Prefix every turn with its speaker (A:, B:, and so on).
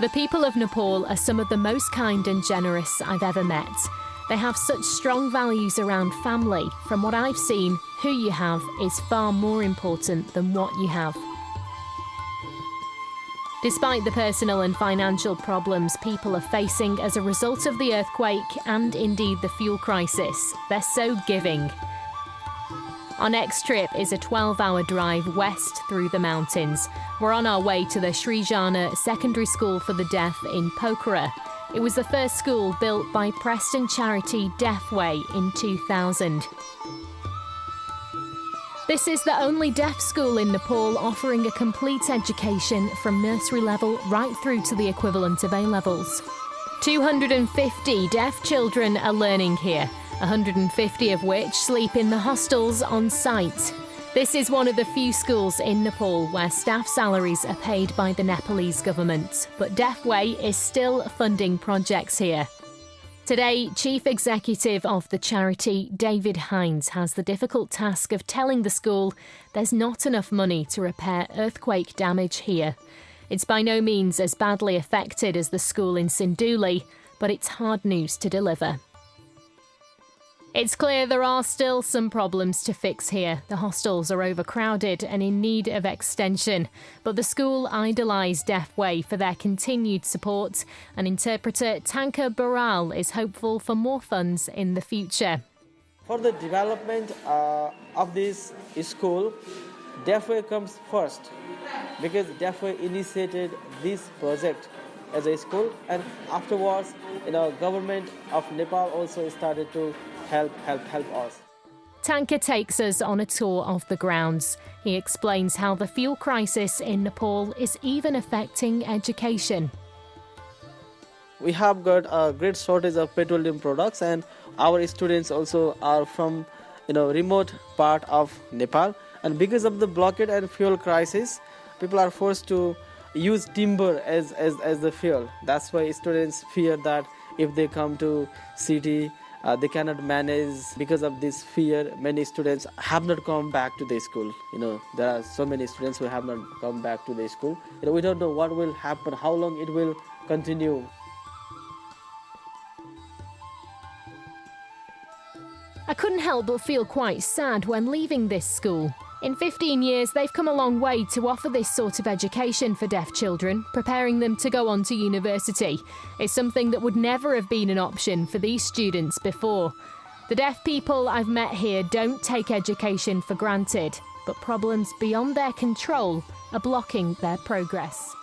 A: The people of Nepal are some of the most kind and generous I've ever met. They have such strong values around family. From what I've seen, who you have is far more important than what you have. Despite the personal and financial problems people are facing as a result of the earthquake and indeed the fuel crisis, they're so giving. Our next trip is a 12-hour drive west through the mountains. We're on our way to the Shreejana Secondary School for the Deaf in Pokhara. It was the first school built by Preston charity Deafway in 2000. This is the only deaf school in Nepal offering a complete education from nursery level right through to the equivalent of A-levels. 250 deaf children are learning here, 150 of which sleep in the hostels on site. This is one of the few schools in Nepal where staff salaries are paid by the Nepalese government, but Deafway is still funding projects here. Today, Chief Executive of the charity, David Hines, has the difficult task of telling the school there's not enough money to repair earthquake damage here. It's by no means as badly affected as the school in Sinduli, but it's hard news to deliver. It's clear there are still some problems to fix here. The hostels are overcrowded and in need of extension. But the school idolise Deafway for their continued support, and interpreter Tanka Baral is hopeful for more funds in the future.
B: For the development of this school, Deafway comes first because Deafway initiated this project as a school, and afterwards, government of Nepal also started to help us.
A: Tanka takes us on a tour of the grounds. He explains how the fuel crisis in Nepal is even affecting education.
B: We have got a great shortage of petroleum products, and our students also are from remote part of Nepal, and because of the blockade and fuel crisis, people are forced to use timber as the fuel. That's why students fear that if they come to city, they cannot manage. Because of this fear, many students have not come back to the school. There are so many students who have not come back to the school. We don't know what will happen, how long it will continue.
A: I couldn't help but feel quite sad when leaving this school. In 15 years, they've come a long way to offer this sort of education for deaf children, preparing them to go on to university. It's something that would never have been an option for these students before. The deaf people I've met here don't take education for granted, but problems beyond their control are blocking their progress.